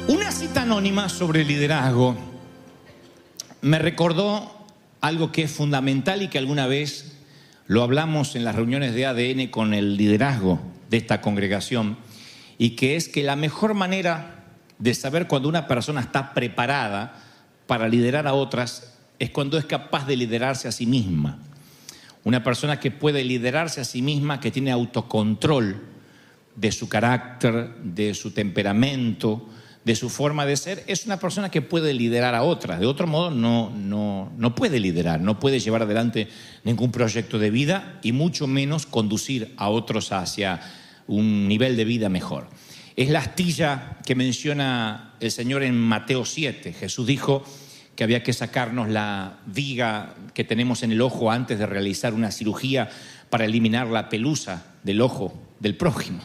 Una cita anónima sobre liderazgo me recordó algo que es fundamental y que alguna vez lo hablamos en las reuniones de ADN con el liderazgo de esta congregación, y que es que la mejor manera de saber cuando una persona está preparada para liderar a otras es cuando es capaz de liderarse a sí misma. Una persona que puede liderarse a sí misma, que tiene autocontrol de su carácter, de su temperamento, de su forma de ser, es una persona que puede liderar a otras. De otro modo no puede liderar, no puede llevar adelante ningún proyecto de vida y mucho menos conducir a otros hacia un nivel de vida mejor. Es la astilla que menciona el Señor en Mateo 7. Jesús dijo que había que sacarnos la viga que tenemos en el ojo antes de realizar una cirugía para eliminar la pelusa del ojo del prójimo.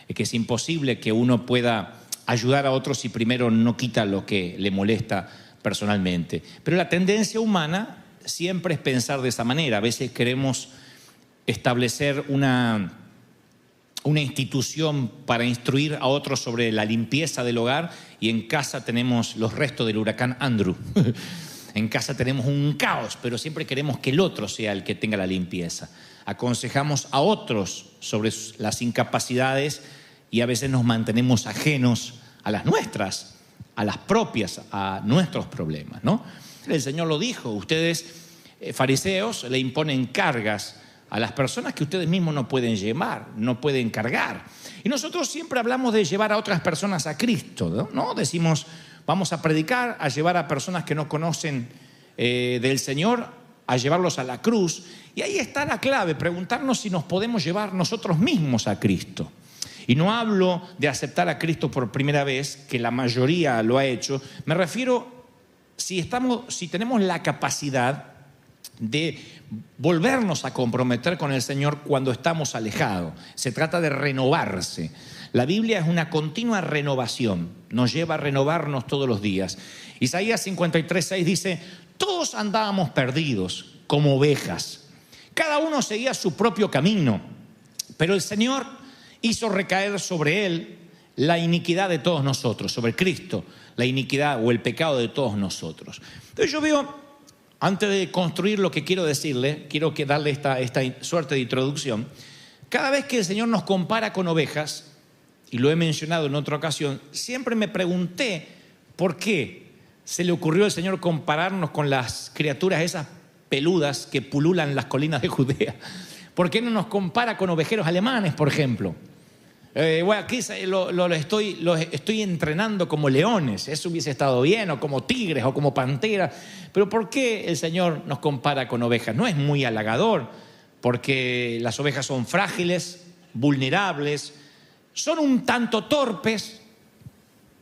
Es que es imposible que uno pueda ayudar a otros si primero no quita lo que le molesta personalmente. Pero la tendencia humana siempre es pensar de esa manera. A veces queremos establecer una institución para instruir a otros sobre la limpieza del hogar, y en casa tenemos los restos del huracán Andrew. En casa tenemos un caos, pero siempre queremos que el otro sea el que tenga la limpieza. Aconsejamos a otros sobre las incapacidades y a veces nos mantenemos ajenos a las nuestras, a las propias, a nuestros problemas, ¿no? El Señor lo dijo: ustedes, fariseos, le imponen cargas a las personas que ustedes mismos no pueden llevar, no pueden cargar. Y nosotros siempre hablamos de llevar a otras personas a Cristo, ¿no? Decimos, vamos a predicar, a llevar a personas que no conocen del Señor, a llevarlos a la cruz. Y ahí está la clave, preguntarnos si nos podemos llevar nosotros mismos a Cristo. Y no hablo de aceptar a Cristo por primera vez, que la mayoría lo ha hecho. Me refiero si tenemos la capacidad de volvernos a comprometer con el Señor cuando estamos alejados. Se trata de renovarse. La Biblia es una continua renovación, nos lleva a renovarnos todos los días. Isaías 53:6 dice: todos andábamos perdidos como ovejas, cada uno seguía su propio camino, pero el Señor hizo recaer sobre él la iniquidad de todos nosotros, sobre Cristo, la iniquidad o el pecado de todos nosotros. Entonces yo veo, antes de construir lo que quiero decirle, quiero darle esta suerte de introducción. Cada vez que el Señor nos compara con ovejas, y lo he mencionado en otra ocasión, siempre me pregunté por qué se le ocurrió al Señor compararnos con las criaturas esas peludas que pululan las colinas de Judea. ¿Por qué no nos compara con ovejeros alemanes, por ejemplo? Bueno, aquí los estoy entrenando como leones, eso hubiese estado bien, o como tigres, o como panteras. Pero ¿por qué el Señor nos compara con ovejas? No es muy halagador, porque las ovejas son frágiles, vulnerables, son un tanto torpes.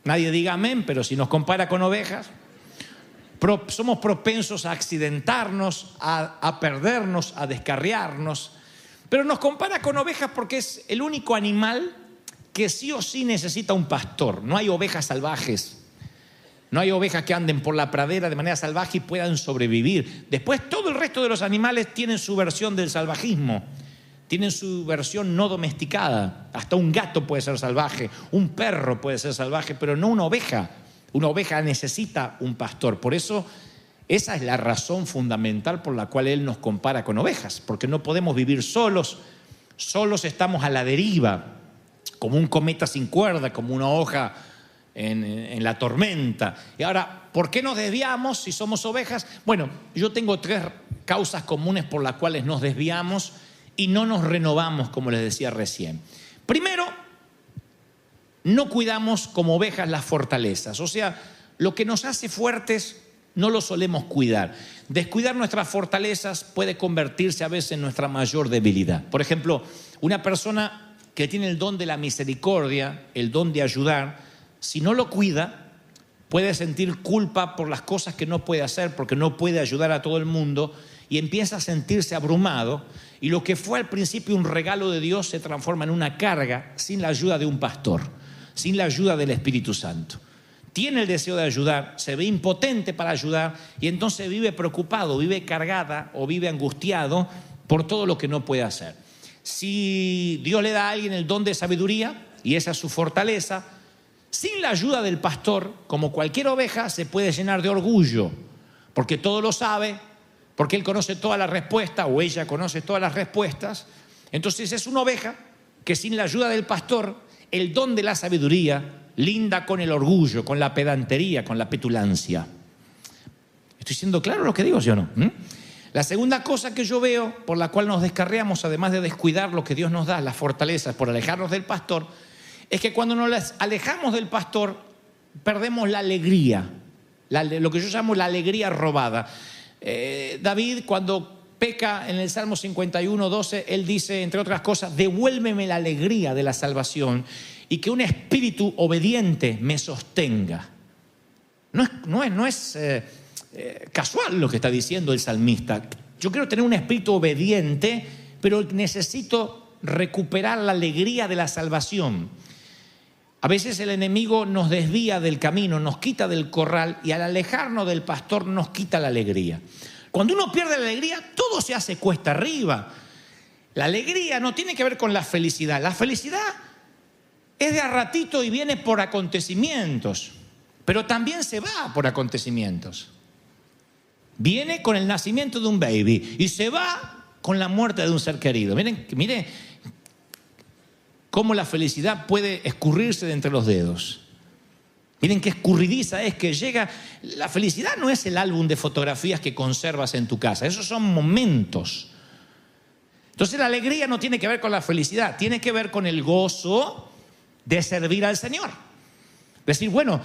Nadie diga amén, pero si nos compara con ovejas, somos propensos a accidentarnos, a perdernos, a descarriarnos. Pero nos compara con ovejas porque es el único animal que sí o sí necesita un pastor. No hay ovejas salvajes, no hay ovejas que anden por la pradera de manera salvaje y puedan sobrevivir. Después todo el resto de los animales tienen su versión del salvajismo, tienen su versión no domesticada. Hasta un gato puede ser salvaje, un perro puede ser salvaje, pero no una oveja. Una oveja necesita un pastor. Por eso esa es la razón fundamental por la cual Él nos compara con ovejas, porque no podemos vivir solos estamos a la deriva, como un cometa sin cuerda, como una hoja en la tormenta. Y ahora, ¿por qué nos desviamos si somos ovejas? Bueno, yo tengo 3 causas comunes por las cuales nos desviamos y no nos renovamos, como les decía recién. Primero, no cuidamos como ovejas las fortalezas, o sea, lo que nos hace fuertes no lo solemos cuidar. Descuidar nuestras fortalezas puede convertirse a veces en nuestra mayor debilidad. Por ejemplo, una persona que tiene el don de la misericordia, el don de ayudar, si no lo cuida, puede sentir culpa por las cosas que no puede hacer, porque no puede ayudar a todo el mundo, y empieza a sentirse abrumado, y lo que fue al principio un regalo de Dios se transforma en una carga sin la ayuda de un pastor, sin la ayuda del Espíritu Santo. Tiene el deseo de ayudar, se ve impotente para ayudar, y entonces vive preocupado, vive cargada o vive angustiado por todo lo que no puede hacer. Si Dios le da a alguien el don de sabiduría, y esa es su fortaleza, Sin la ayuda del pastor, como cualquier oveja, se puede llenar de orgullo, porque todo lo sabe, porque él conoce todas las respuestas, o ella conoce todas las respuestas. Entonces es una oveja que sin la ayuda del pastor, el don de la sabiduría linda con el orgullo, con la pedantería, con la petulancia. ¿Estoy siendo claro lo que digo, sí o no? La segunda cosa que yo veo, por la cual nos descarriamos, además de descuidar lo que Dios nos da, las fortalezas, por alejarnos del pastor, es que cuando nos alejamos del pastor, perdemos la alegría, lo que yo llamo la alegría robada. David, cuando peca en el Salmo 51:12, él dice, entre otras cosas, devuélveme la alegría de la salvación y que un espíritu obediente me sostenga. No es casual lo que está diciendo el salmista. Yo quiero tener un espíritu obediente, pero necesito recuperar la alegría de la salvación. A veces el enemigo nos desvía del camino, nos quita del corral, y al alejarnos del pastor nos quita la alegría. Cuando uno pierde la alegría, todo se hace cuesta arriba. La alegría no tiene que ver con la felicidad. La felicidad es de a ratito y viene por acontecimientos, pero también se va por acontecimientos. Viene con el nacimiento de un baby y se va con la muerte de un ser querido. Miren cómo la felicidad puede escurrirse de entre los dedos. Miren qué escurridiza es que llega. La felicidad no es el álbum de fotografías que conservas en tu casa. Esos son momentos. Entonces la alegría no tiene que ver con la felicidad, tiene que ver con el gozo de servir al Señor. Decir, bueno,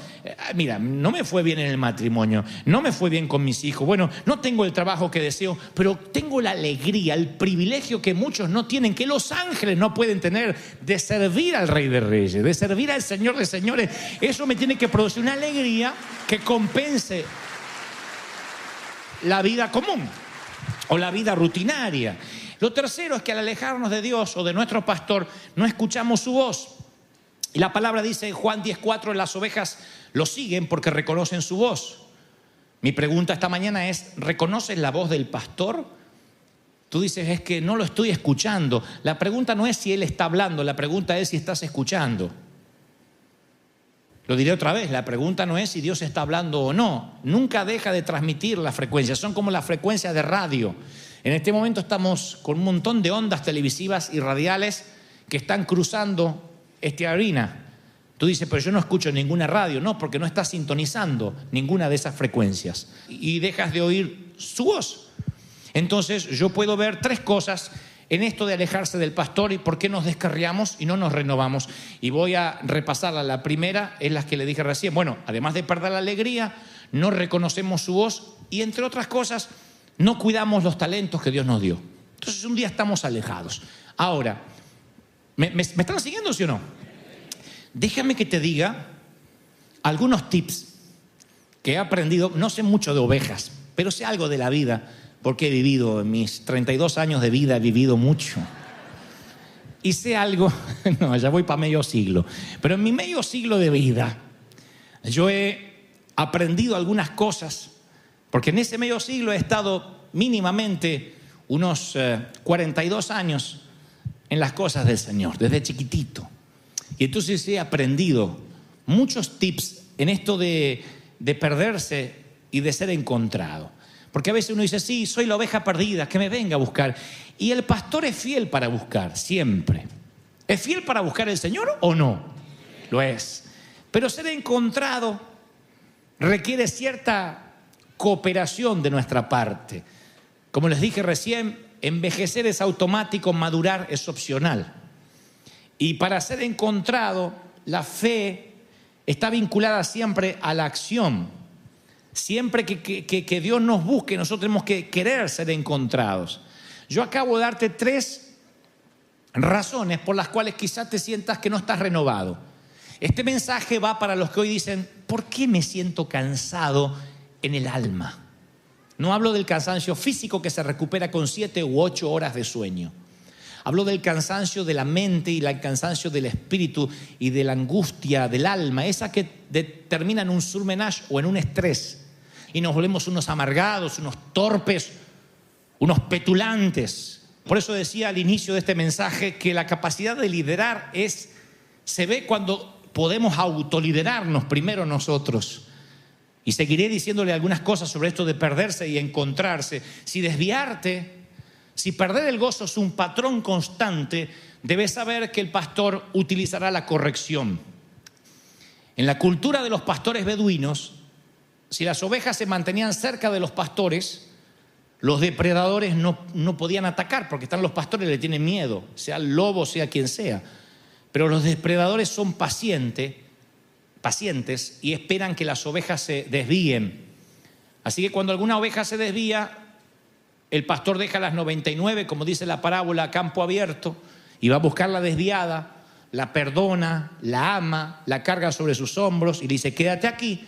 mira, no me fue bien en el matrimonio, no me fue bien con mis hijos, bueno, no tengo el trabajo que deseo, pero tengo la alegría, el privilegio que muchos no tienen, que los ángeles no pueden tener, de servir al Rey de Reyes, de servir al Señor de Señores. Eso me tiene que producir una alegría que compense la vida común o la vida rutinaria. Lo tercero es que al alejarnos de Dios o de nuestro pastor, no escuchamos su voz. Y la palabra dice en Juan 10:4, las ovejas lo siguen porque reconocen su voz. Mi pregunta esta mañana es, ¿reconoces la voz del pastor? Tú dices, es que no lo estoy escuchando. La pregunta no es si él está hablando, la pregunta es si estás escuchando. Lo diré otra vez, la pregunta no es si Dios está hablando o no. Nunca deja de transmitir las frecuencias, son como las frecuencias de radio. En este momento estamos con un montón de ondas televisivas y radiales que están cruzando esta arena. Tú dices, pero yo no escucho ninguna radio. No, porque no estás sintonizando ninguna de esas frecuencias y dejas de oír su voz. Entonces yo puedo ver tres cosas en esto de alejarse del pastor y por qué nos descarriamos y no nos renovamos. Y voy a repasarla. La primera es la que le dije recién. Bueno, además de perder la alegría, no reconocemos su voz y, entre otras cosas, no cuidamos los talentos que Dios nos dio. Entonces un día estamos alejados. Ahora, ¿me están siguiendo, sí o no? Déjame que te diga algunos tips que he aprendido. No sé mucho de ovejas, pero sé algo de la vida, porque he vivido, en mis 32 años de vida he vivido mucho. Y sé algo, no, ya voy para medio siglo, pero en mi medio siglo de vida yo he aprendido algunas cosas, porque en ese medio siglo he estado mínimamente unos 42 años en las cosas del Señor, desde chiquitito. Y entonces he aprendido muchos tips en esto de perderse y de ser encontrado. Porque a veces uno dice, sí, soy la oveja perdida, que me venga a buscar. Y el pastor es fiel para buscar, siempre. ¿Es fiel para buscar el Señor o no? Lo es. Pero ser encontrado requiere cierta cooperación de nuestra parte. Como les dije recién, envejecer es automático, madurar es opcional. Y para ser encontrado, la fe está vinculada siempre a la acción. Siempre que Dios nos busque, nosotros tenemos que querer ser encontrados. Yo acabo de darte 3 razones por las cuales quizás te sientas que no estás renovado. Este mensaje va para los que hoy dicen, ¿por qué me siento cansado en el alma? No hablo del cansancio físico que se recupera con 7 u 8 horas de sueño. Hablo del cansancio de la mente y el cansancio del espíritu y de la angustia del alma, esa que termina en un surmenage o en un estrés. Y nos volvemos unos amargados, unos torpes, unos petulantes. Por eso decía al inicio de este mensaje que la capacidad de liderar se ve cuando podemos autoliderarnos primero nosotros. Y seguiré diciéndole algunas cosas sobre esto de perderse y encontrarse. Si desviarte, si perder el gozo es un patrón constante, debes saber que el pastor utilizará la corrección. En la cultura de los pastores beduinos, si las ovejas se mantenían cerca de los pastores, los depredadores no podían atacar, porque están los pastores y le tienen miedo, sea el lobo, sea quien sea. Pero los depredadores son pacientes y esperan que las ovejas se desvíen. Así que cuando alguna oveja se desvía, el pastor deja las 99, como dice la parábola, a campo abierto, y va a buscar la desviada, la perdona, la ama, la carga sobre sus hombros y le dice: quédate aquí,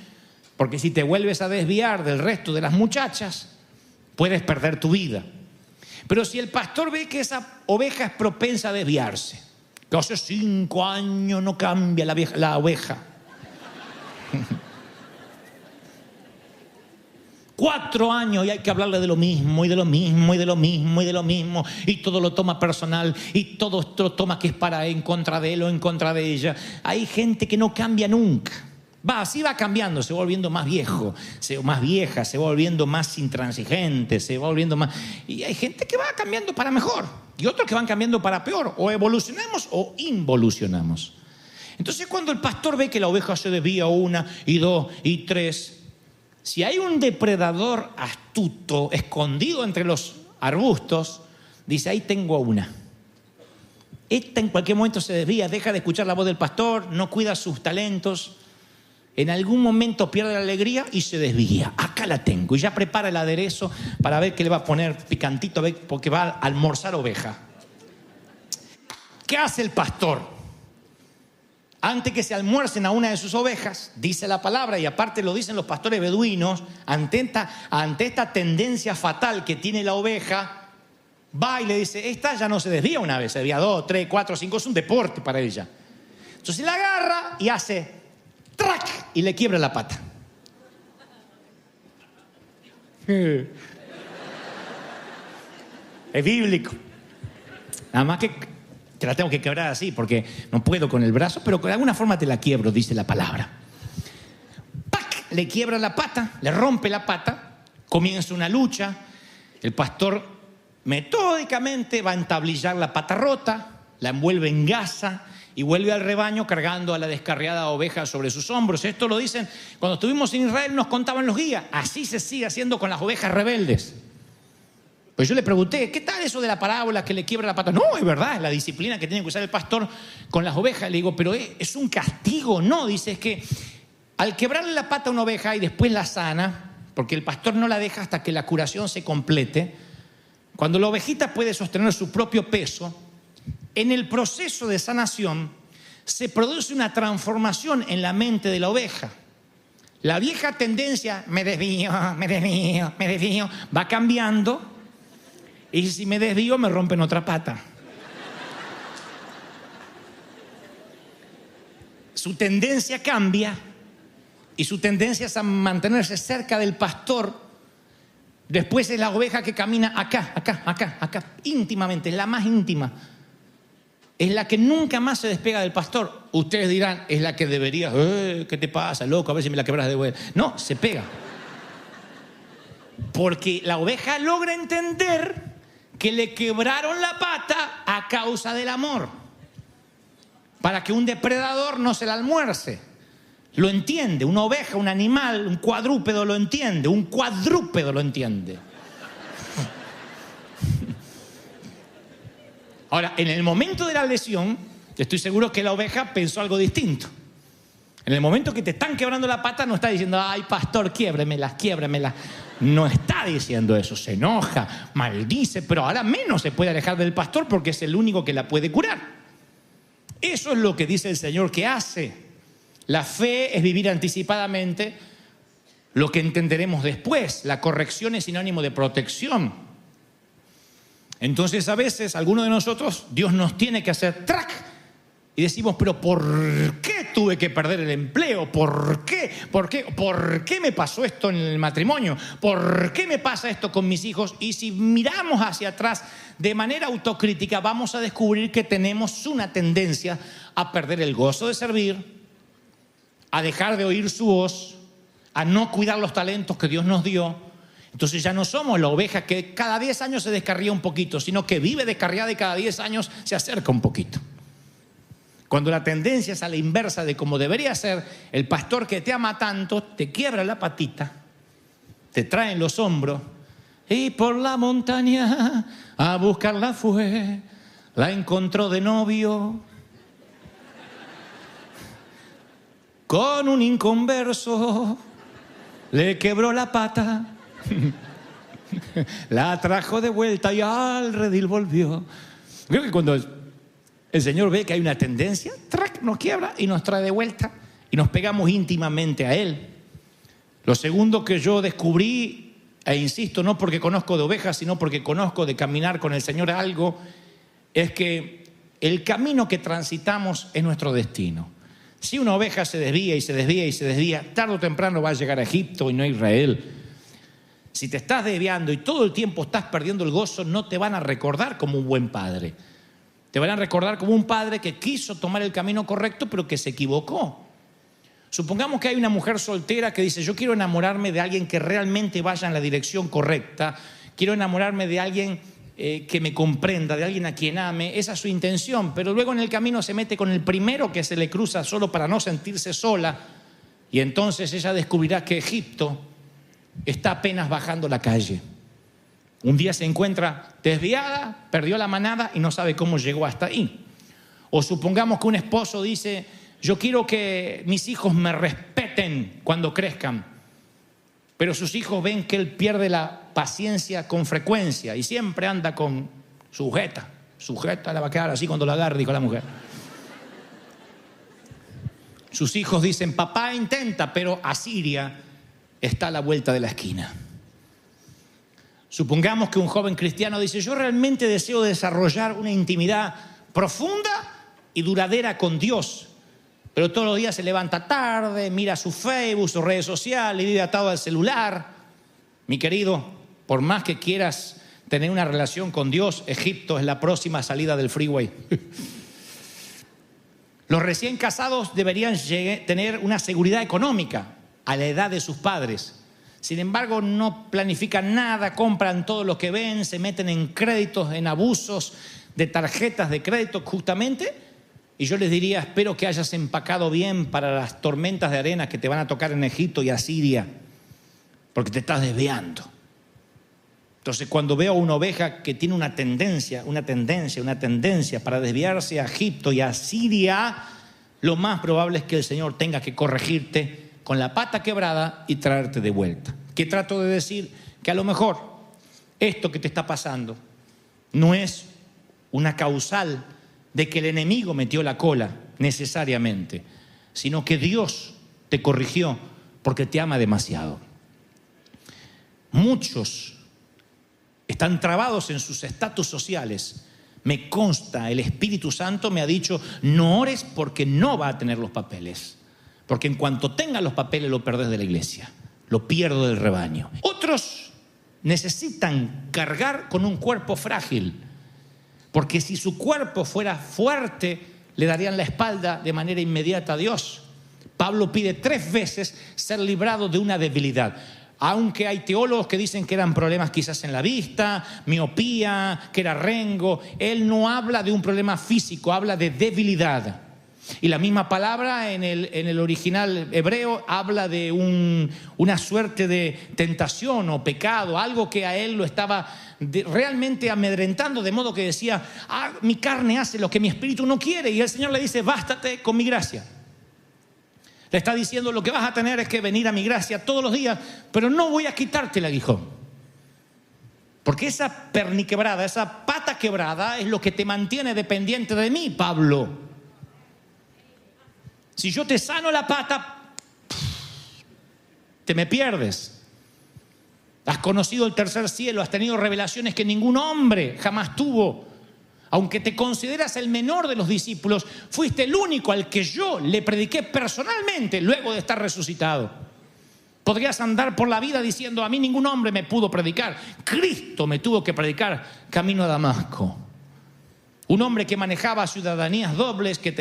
porque si te vuelves a desviar del resto de las muchachas, puedes perder tu vida. Pero si el pastor ve que esa oveja es propensa a desviarse, que hace 5 años no cambia la oveja, 4 años y hay que hablarle de lo mismo y de lo mismo y de lo mismo y de lo mismo, y todo lo toma personal y todo lo toma que es para en contra de él o en contra de ella. Hay gente que no cambia nunca. Así va cambiando, se va volviendo más viejo, más vieja, se va volviendo más intransigente, se va volviendo más... Y hay gente que va cambiando para mejor y otros que van cambiando para peor. O evolucionamos o involucionamos. Entonces, cuando el pastor ve que la oveja se desvía 1 y 2 y 3, si hay un depredador astuto escondido entre los arbustos, dice: ahí tengo una. Esta en cualquier momento se desvía, deja de escuchar la voz del pastor, no cuida sus talentos, en algún momento pierde la alegría y se desvía. Acá la tengo. Y ya prepara el aderezo para ver qué le va a poner picantito, porque va a almorzar oveja. ¿Qué hace el pastor? Antes que se almuercen a una de sus ovejas, dice la palabra, y aparte lo dicen los pastores beduinos, ante esta tendencia fatal que tiene la oveja, va y le dice: esta ya no se desvía una vez, se desvía 2, 3, 4, 5, es un deporte para ella. Entonces la agarra y hace ¡trac! Y le quiebra la pata. Es bíblico. Nada más que te la tengo que quebrar así porque no puedo con el brazo, pero de alguna forma te la quiebro, dice la palabra. ¡Pac! Le quiebra la pata, le rompe la pata, comienza una lucha. El pastor metódicamente va a entablillar la pata rota, la envuelve en gasa y vuelve al rebaño cargando a la descarriada oveja sobre sus hombros. Esto lo dicen, cuando estuvimos en Israel nos contaban los guías. Así se sigue haciendo con las ovejas rebeldes. Pues yo le pregunté: ¿qué tal eso de la parábola que le quiebra la pata? No, es verdad, es la disciplina que tiene que usar el pastor con las ovejas. Le digo: pero ¿es un castigo? No, dice, es que al quebrarle la pata a una oveja y después la sana, porque el pastor no la deja hasta que la curación se complete, cuando la ovejita puede sostener su propio peso, en el proceso de sanación se produce una transformación en la mente de la oveja. La vieja tendencia, me desvío, va cambiando. Y si me desvío, me rompen otra pata. Su tendencia cambia y su tendencia es a mantenerse cerca del pastor. Después es la oveja que camina acá, íntimamente, es la más íntima. Es la que nunca más se despega del pastor. Ustedes dirán: es la que debería, ¿qué te pasa, loco? A ver si me la quebras de vuelta. No, se pega. Porque la oveja logra entender que le quebraron la pata a causa del amor, para que un depredador no se la almuerce. Lo entiende, una oveja, un animal, un cuadrúpedo lo entiende, un cuadrúpedo lo entiende. Ahora, en el momento de la lesión, estoy seguro que la oveja pensó algo distinto. En el momento que te están quebrando la pata, no está diciendo: ay, pastor, quiébremela. No está diciendo eso, se enoja, maldice, pero ahora menos se puede alejar del pastor porque es el único que la puede curar. Eso es lo que dice el Señor que hace. La fe es vivir anticipadamente lo que entenderemos después. La corrección es sinónimo de protección. Entonces, a veces, algunos de nosotros, Dios nos tiene que hacer ¡trac! Y decimos: pero ¿por qué tuve que perder el empleo? ¿Por qué? ¿Por qué me pasó esto en el matrimonio? ¿Por qué me pasa esto con mis hijos? Y si miramos hacia atrás de manera autocrítica, vamos a descubrir que tenemos una tendencia a perder el gozo de servir, a dejar de oír su voz, a no cuidar los talentos que Dios nos dio. Entonces ya no somos la oveja que cada 10 años se descarría un poquito, sino que vive descarriada y cada 10 años se acerca un poquito. Cuando la tendencia es a la inversa de como debería ser, el pastor que te ama tanto te quiebra la patita, te trae en los hombros y por la montaña a buscarla fue, la encontró de novio con un inconverso, le quebró la pata, la trajo de vuelta y al redil volvió. Creo que cuando el Señor ve que hay una tendencia, ¡trac!, nos quiebra y nos trae de vuelta y nos pegamos íntimamente a Él. Lo segundo que yo descubrí, e insisto, no porque conozco de ovejas, sino porque conozco de caminar con el Señor algo, es que el camino que transitamos es nuestro destino. Si una oveja se desvía y se desvía y se desvía, tarde o temprano va a llegar a Egipto y no a Israel. Si te estás desviando y todo el tiempo estás perdiendo el gozo, no te van a recordar como un buen padre. Te van a recordar como un padre que quiso tomar el camino correcto, pero que se equivocó. Supongamos que hay una mujer soltera que dice: yo quiero enamorarme de alguien que realmente vaya en la dirección correcta, quiero enamorarme de alguien que me comprenda, de alguien a quien ame. Esa es su intención, pero luego en el camino se mete con el primero que se le cruza solo para no sentirse sola, y entonces ella descubrirá que Egipto está apenas bajando la calle. Un día se encuentra desviada, perdió la manada y no sabe cómo llegó hasta ahí. O supongamos que un esposo dice: yo quiero que mis hijos me respeten cuando crezcan, pero sus hijos ven que él pierde la paciencia con frecuencia y siempre anda con sujeta la va a quedar así cuando la agarre, dijo la mujer. Sus hijos dicen: papá intenta, pero Asiria está a la vuelta de la esquina. Supongamos que un joven cristiano dice: yo realmente deseo desarrollar una intimidad profunda y duradera con Dios, pero todos los días se levanta tarde, mira su Facebook, sus redes sociales y vive atado al celular. Mi querido, por más que quieras tener una relación con Dios, Egipto es la próxima salida del freeway. Los recién casados deberían tener una seguridad económica a la edad de sus padres. Sin embargo, no planifican nada, compran todo lo que ven, se meten en créditos, en abusos de tarjetas de crédito justamente. Y yo les diría: espero que hayas empacado bien para las tormentas de arena que te van a tocar en Egipto y Asiria, porque te estás desviando. Entonces, cuando veo una oveja que tiene una tendencia para desviarse a Egipto y a Siria, lo más probable es que el Señor tenga que corregirte con la pata quebrada y traerte de vuelta. ¿Qué trato de decir? Que a lo mejor esto que te está pasando no es una causal de que el enemigo metió la cola necesariamente, sino que Dios te corrigió porque te ama demasiado. Muchos están trabados en sus estatus sociales. Me consta, el Espíritu Santo me ha dicho: no ores porque no va a tener los papeles, porque en cuanto tenga los papeles lo perdés de la iglesia, lo pierdo del rebaño. Otros necesitan cargar con un cuerpo frágil, porque si su cuerpo fuera fuerte le darían la espalda de manera inmediata a Dios. Pablo pide 3 veces ser librado de una debilidad. Aunque hay teólogos que dicen que eran problemas quizás en la vista, miopía, que era rengo, él no habla de un problema físico, habla de debilidad. Y la misma palabra en el original hebreo habla de una suerte de tentación o pecado, algo que a él lo estaba realmente amedrentando, de modo que decía: mi carne hace lo que mi espíritu no quiere. Y el Señor le dice: bástate con mi gracia. Le está diciendo: lo que vas a tener es que venir a mi gracia todos los días, pero no voy a quitarte el aguijón. Porque esa perniquebrada, esa pata quebrada es lo que te mantiene dependiente de mí, Pablo. Si yo te sano la pata, te me pierdes. Has conocido el tercer cielo, has tenido revelaciones que ningún hombre jamás tuvo. Aunque te consideras el menor de los discípulos, fuiste el único al que yo le prediqué personalmente luego de estar resucitado. Podrías andar por la vida diciendo: a mí ningún hombre me pudo predicar. Cristo me tuvo que predicar camino a Damasco. Un hombre que manejaba ciudadanías dobles, que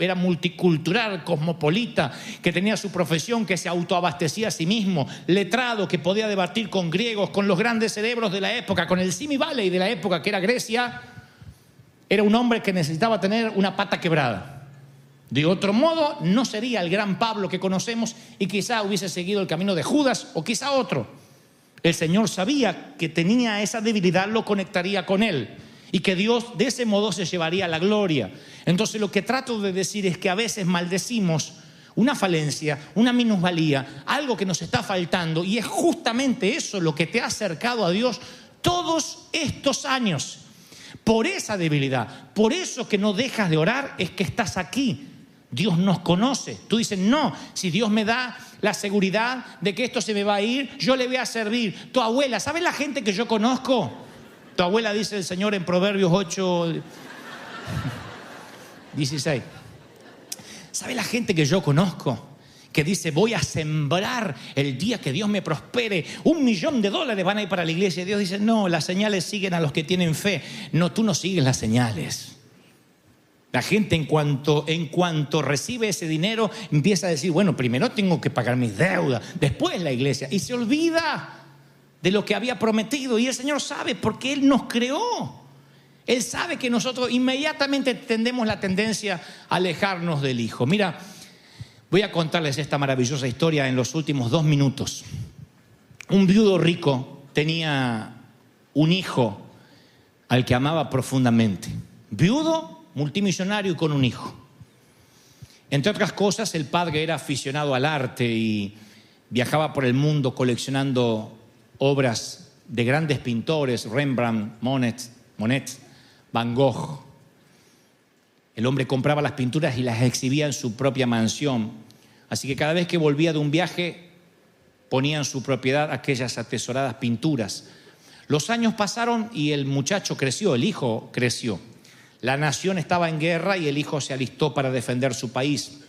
era multicultural, cosmopolita, que tenía su profesión, que se autoabastecía a sí mismo, letrado, que podía debatir con griegos, con los grandes cerebros de la época, con el Simi Valley de la época, que era Grecia. Era un hombre que necesitaba tener una pata quebrada. De otro modo, no sería el gran Pablo que conocemos y quizá hubiese seguido el camino de Judas o quizá otro. El Señor sabía que tenía esa debilidad, lo conectaría con él. Y que Dios de ese modo se llevaría la gloria. Entonces lo que trato de decir es que a veces maldecimos una falencia, una minusvalía, algo que nos está faltando. Y es justamente eso lo que te ha acercado a Dios todos estos años. Por esa debilidad, por eso que no dejas de orar, es que estás aquí. Dios nos conoce. Tú dices, no, si Dios me da la seguridad de que esto se me va a ir, yo le voy a servir. Tu abuela, ¿sabes la gente que yo conozco? Tu abuela, dice el Señor en Proverbios 8, 16. ¿Sabe la gente que yo conozco? Que dice, voy a sembrar el día que Dios me prospere. $1.000.000 van a ir para la iglesia. Y Dios dice, no, las señales siguen a los que tienen fe. No, tú no sigues las señales. La gente en cuanto recibe ese dinero empieza a decir, bueno, primero tengo que pagar mis deudas, después la iglesia. Y se olvida de lo que había prometido. Y el Señor sabe, porque Él nos creó. Él sabe que nosotros inmediatamente tendemos la tendencia a alejarnos del Hijo. Mira, voy a contarles esta maravillosa historia en los últimos 2 minutos. Un viudo rico tenía un hijo al que amaba profundamente. Viudo, multimillonario y con un hijo. Entre otras cosas, el padre era aficionado al arte y viajaba por el mundo coleccionando obras de grandes pintores, Rembrandt, Monet, Van Gogh. El hombre compraba las pinturas y las exhibía en su propia mansión. Así que cada vez que volvía de un viaje, ponía en su propiedad aquellas atesoradas pinturas. Los años pasaron y el muchacho creció, el hijo creció. La nación estaba en guerra y el hijo se alistó para defender su país.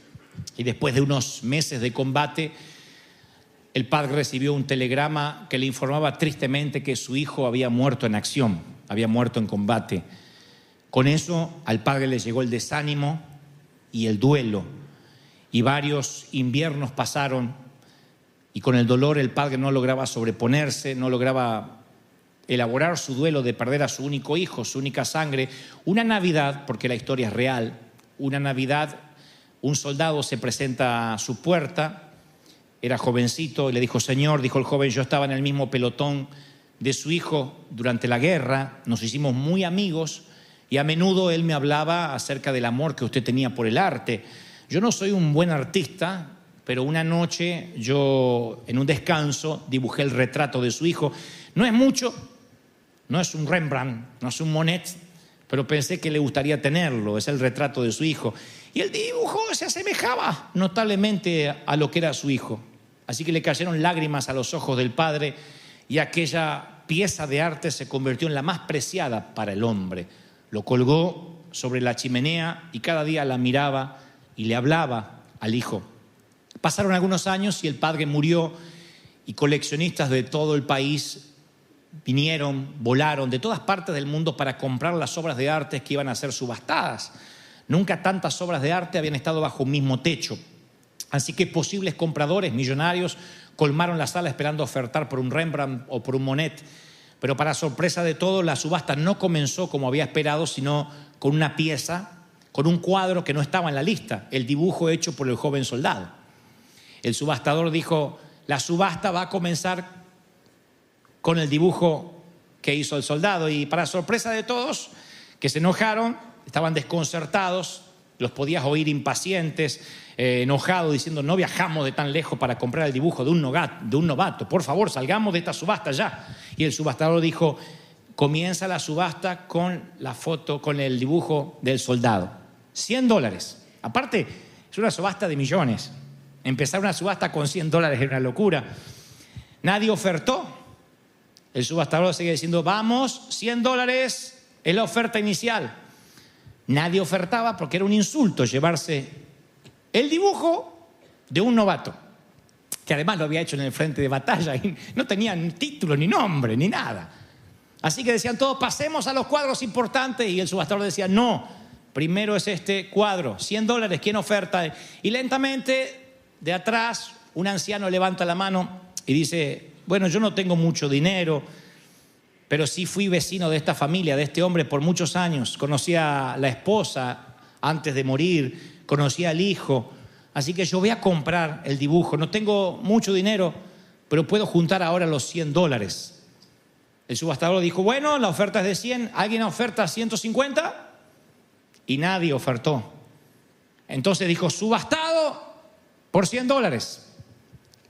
Y después de unos meses de combate, el padre recibió un telegrama que le informaba tristemente que su hijo había muerto en acción, había muerto en combate. Con eso al padre le llegó el desánimo y el duelo. Y varios inviernos pasaron y con el dolor el padre no lograba sobreponerse, no lograba elaborar su duelo de perder a su único hijo, su única sangre. Una Navidad, porque la historia es real, una Navidad, un soldado se presenta a su puerta. Era jovencito y le dijo, Señor, dijo el joven, yo estaba en el mismo pelotón de su hijo durante la guerra, nos hicimos muy amigos y a menudo él me hablaba acerca del amor que usted tenía por el arte. Yo no soy un buen artista, pero una noche yo en un descanso dibujé el retrato de su hijo. No es mucho, no es un Rembrandt, no es un Monet, pero pensé que le gustaría tenerlo, es el retrato de su hijo. Y el dibujo se asemejaba notablemente a lo que era su hijo. Así que le cayeron lágrimas a los ojos del padre y aquella pieza de arte se convirtió en la más preciada para el hombre. Lo colgó sobre la chimenea y cada día la miraba y le hablaba al hijo. Pasaron algunos años y el padre murió y coleccionistas de todo el país vinieron, volaron de todas partes del mundo para comprar las obras de arte que iban a ser subastadas. Nunca tantas obras de arte habían estado bajo un mismo techo. Así que posibles compradores millonarios colmaron la sala esperando ofertar por un Rembrandt o por un Monet. Pero para sorpresa de todos, la subasta no comenzó como había esperado, sino con una pieza, con un cuadro que no estaba en la lista, el dibujo hecho por el joven soldado. El subastador dijo, la subasta va a comenzar con el dibujo que hizo el soldado. Y para sorpresa de todos, que se enojaron, estaban desconcertados, los podías oír impacientes, enojados, diciendo, no viajamos de tan lejos para comprar el dibujo de un novato, por favor, salgamos de esta subasta ya. Y el subastador dijo, comienza la subasta con la foto, con el dibujo del soldado. $100. Aparte, es una subasta de millones. Empezar una subasta con $100 es una locura. Nadie ofertó. El subastador sigue diciendo, vamos, $100 es la oferta inicial. Nadie ofertaba porque era un insulto llevarse el dibujo de un novato, que además lo había hecho en el frente de batalla y no tenía ni título, ni nombre, ni nada. Así que decían todos, pasemos a los cuadros importantes. Y el subastador decía, no, primero es este cuadro, $100, ¿quién oferta? Y lentamente, de atrás, un anciano levanta la mano y dice, bueno, yo no tengo mucho dinero, pero sí fui vecino de esta familia, de este hombre por muchos años. Conocí a la esposa antes de morir, conocí al hijo. Así que yo voy a comprar el dibujo. No tengo mucho dinero, pero puedo juntar ahora los $100. El subastador dijo, bueno, la oferta es de 100. ¿Alguien oferta 150? Y nadie ofertó. Entonces dijo, subastado por $100.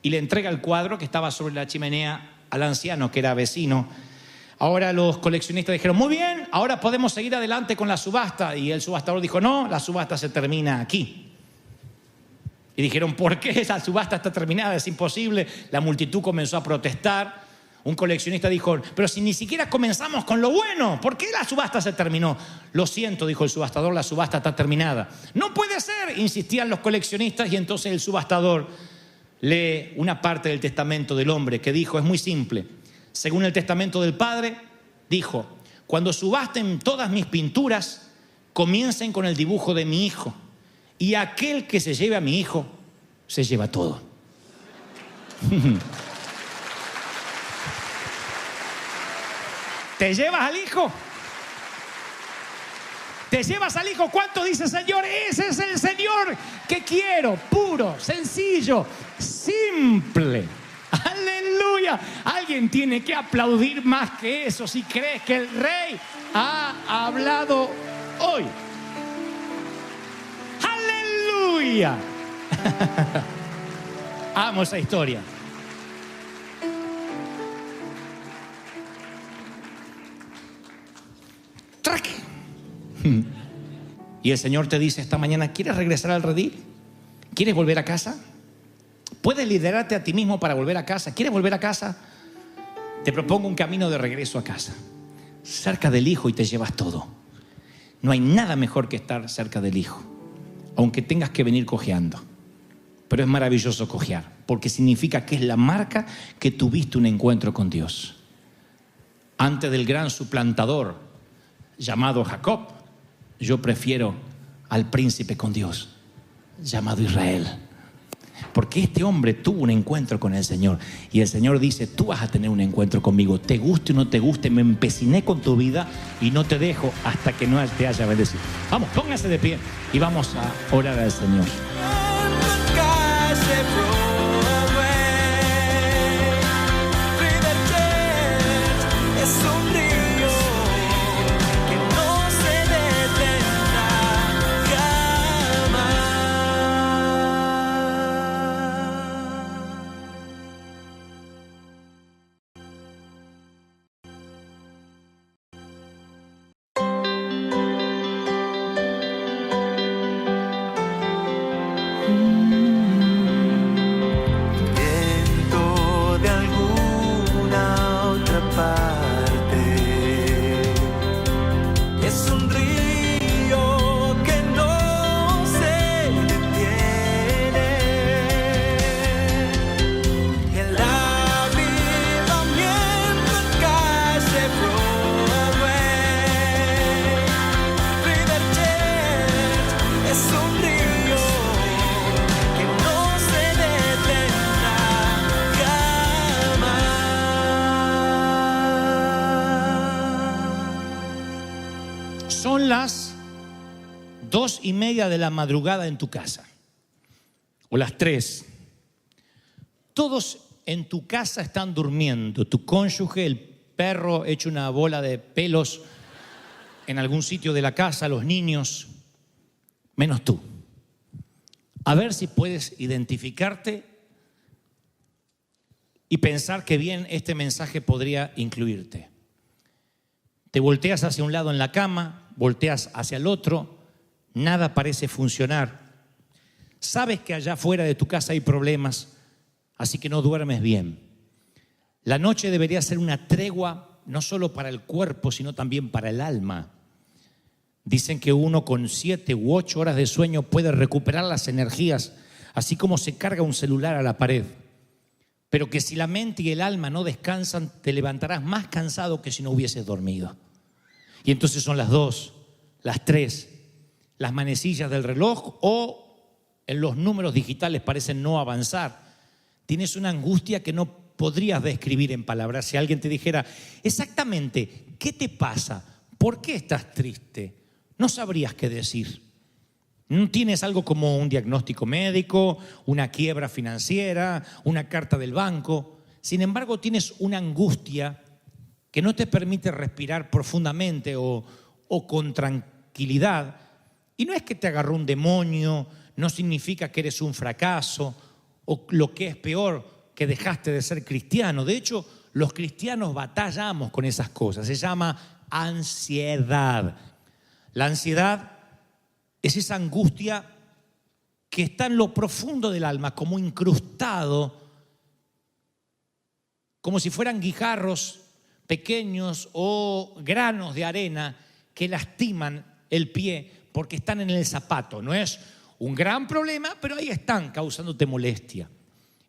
Y le entrega el cuadro que estaba sobre la chimenea al anciano que era vecino. Ahora los coleccionistas dijeron, muy bien, ahora podemos seguir adelante con la subasta. Y el subastador dijo, no, la subasta se termina aquí. Y dijeron, ¿por qué? La subasta está terminada, es imposible. La multitud comenzó a protestar. Un coleccionista dijo, pero si ni siquiera comenzamos con lo bueno, ¿por qué la subasta se terminó? Lo siento, dijo el subastador, la subasta está terminada. No puede ser, insistían los coleccionistas. Y entonces el subastador lee una parte del testamento del hombre que dijo, es muy simple. Según el testamento del padre, dijo, cuando subasten todas mis pinturas, comiencen con el dibujo de mi hijo. Y aquel que se lleve a mi hijo, se lleva todo. ¿Te llevas al hijo? ¿Te llevas al hijo? ¿Cuánto dice Señor? Ese es el Señor que quiero, puro, sencillo, simple. ¡Aleluya! Alguien tiene que aplaudir más que eso si crees que el Rey ha hablado hoy. ¡Aleluya! Amo esa historia. ¡Trac! Y el Señor te dice esta mañana, ¿quieres regresar al redil? ¿Quieres volver a casa? ¿Puedes liderarte a ti mismo para volver a casa? ¿Quieres volver a casa? Te propongo un camino de regreso a casa. Cerca del Hijo y te llevas todo. No hay nada mejor que estar cerca del Hijo, aunque tengas que venir cojeando. Pero es maravilloso cojear, porque significa que es la marca que tuviste un encuentro con Dios. Antes del gran suplantador llamado Jacob, yo prefiero al príncipe con Dios llamado Israel. Porque este hombre tuvo un encuentro con el Señor. Y el Señor dice, tú vas a tener un encuentro conmigo. Te guste o no te guste, me empeciné con tu vida y no te dejo hasta que no te haya bendecido. Vamos, póngase de pie y vamos a orar al Señor. Son las 2:30 de la madrugada en tu casa, o las 3. Todos en tu casa están durmiendo. Tu cónyuge, el perro hecho una bola de pelos en algún sitio de la casa, los niños, menos tú. A ver si puedes identificarte y pensar que bien este mensaje podría incluirte. Te volteas hacia un lado en la cama, volteas hacia el otro, nada parece funcionar. Sabes que allá afuera de tu casa hay problemas, así que no duermes bien. La noche debería ser una tregua, no solo para el cuerpo, sino también para el alma. Dicen que uno con 7 u 8 horas de sueño puede recuperar las energías, así como se carga un celular a la pared. pero que si la mente y el alma no descansan, te levantarás más cansado que si no hubieses dormido. Y entonces son las 2, las 3, las manecillas del reloj o en los números digitales parecen no avanzar. Tienes una angustia que no podrías describir en palabras. Si alguien te dijera exactamente qué te pasa, por qué estás triste, no sabrías qué decir. No tienes algo como un diagnóstico médico, una quiebra financiera, una carta del banco. Sin embargo, tienes una angustia que no te permite respirar profundamente o con tranquilidad. Y no es que te agarró un demonio, no significa que eres un fracaso o lo que es peor, que dejaste de ser cristiano. De hecho, los cristianos batallamos con esas cosas. Se llama ansiedad. La ansiedad es esa angustia que está en lo profundo del alma, como incrustado, como si fueran guijarros pequeños o granos de arena que lastiman el pie porque están en el zapato. No es un gran problema, pero ahí están causándote molestia.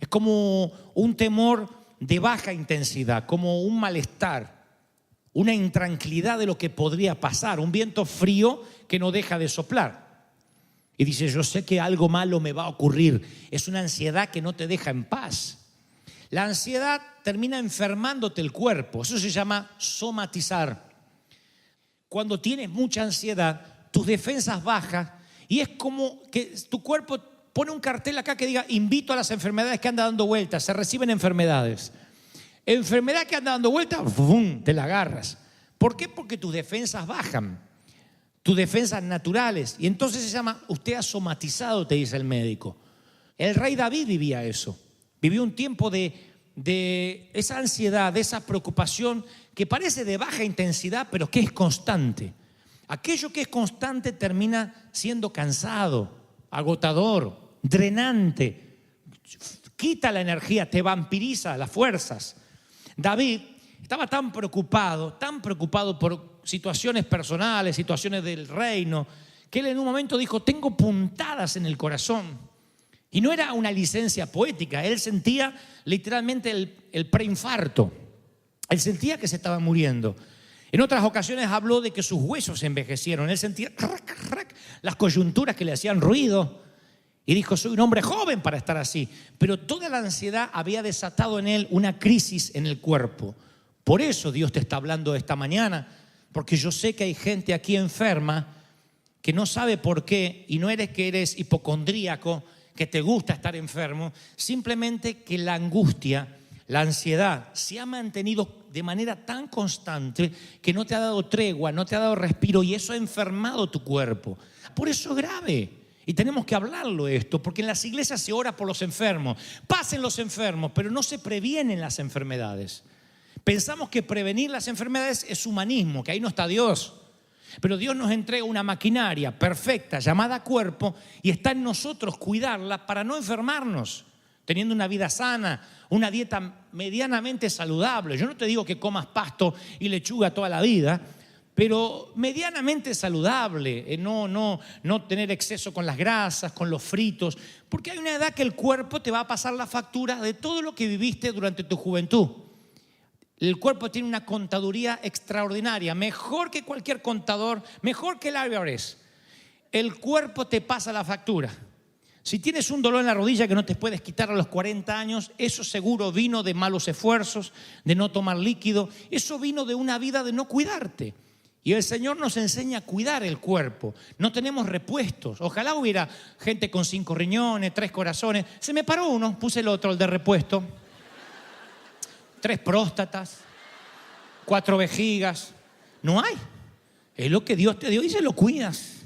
Es como un temor de baja intensidad, como un malestar, una intranquilidad de lo que podría pasar, un viento frío que no deja de soplar. Y dices, yo sé que algo malo me va a ocurrir. Es una ansiedad que no te deja en paz. La ansiedad termina enfermándote el cuerpo. Eso se llama somatizar. Cuando tienes mucha ansiedad, tus defensas bajan y es como que tu cuerpo pone un cartel acá que diga, invito a las enfermedades que andan dando vueltas. Se reciben enfermedades. Enfermedad que anda dando vueltas, ¡bum!, te la agarras. ¿Por qué? Porque tus defensas bajan. Tus defensas naturales. Y entonces se llama, usted ha somatizado, te dice el médico. El rey David vivía eso. Vivió un tiempo de esa ansiedad, de esa preocupación que parece de baja intensidad, pero que es constante. Aquello que es constante termina siendo cansado, agotador, drenante, quita la energía, te vampiriza las fuerzas. David estaba tan preocupado por situaciones personales, situaciones del reino, que él en un momento dijo, tengo puntadas en el corazón. Y no era una licencia poética, él sentía literalmente el preinfarto. Él sentía que se estaba muriendo. En otras ocasiones habló de que sus huesos se envejecieron. Él sentía las coyunturas que le hacían ruido. Y dijo, soy un hombre joven para estar así. Pero toda la ansiedad había desatado en él una crisis en el cuerpo. Por eso Dios te está hablando esta mañana. Porque yo sé que hay gente aquí enferma que no sabe por qué. Y no eres que eres hipocondríaco, que te gusta estar enfermo. Simplemente que la angustia, la ansiedad se ha mantenido de manera tan constante que no te ha dado tregua, no te ha dado respiro. Y eso ha enfermado tu cuerpo. Por eso es grave. Y tenemos que hablarlo esto, porque en las iglesias se ora por los enfermos. Pasen los enfermos, pero no se previenen las enfermedades. Pensamos que prevenir las enfermedades es humanismo, que ahí no está Dios. Pero Dios nos entrega una maquinaria perfecta llamada cuerpo y está en nosotros cuidarla para no enfermarnos, teniendo una vida sana, una dieta medianamente saludable. Yo no te digo que comas pasto y lechuga toda la vida, pero medianamente saludable, no tener exceso con las grasas, con los fritos, porque hay una edad que el cuerpo te va a pasar la factura de todo lo que viviste durante tu juventud. El cuerpo tiene una contaduría extraordinaria, mejor que cualquier contador, mejor que el IRS. El cuerpo te pasa la factura. Si tienes un dolor en la rodilla que no te puedes quitar a los 40 años, eso seguro vino de malos esfuerzos, de no tomar líquido, eso vino de una vida de no cuidarte. Y el Señor nos enseña a cuidar el cuerpo. No tenemos repuestos. Ojalá hubiera gente con 5 riñones, 3 corazones. Se me paró uno, puse el otro, el de repuesto. 3 próstatas, 4 vejigas. No hay. Es lo que Dios te dio y se lo cuidas.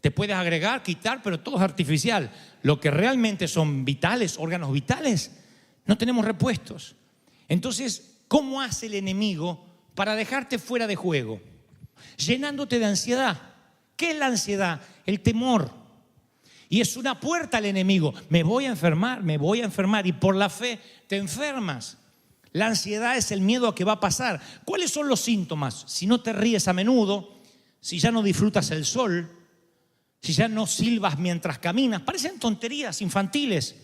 Te puedes agregar, quitar, pero todo es artificial. Lo que realmente son vitales, órganos vitales, no tenemos repuestos. Entonces, ¿cómo hace el enemigo para dejarte fuera de juego? Llenándote de ansiedad. ¿Qué es la ansiedad? El temor. Y es una puerta al enemigo. Me voy a enfermar. Y por la fe te enfermas. La ansiedad es el miedo a que va a pasar. ¿Cuáles son los síntomas? Si no te ríes a menudo, si ya no disfrutas el sol, si ya no silbas mientras caminas. Parecen tonterías infantiles.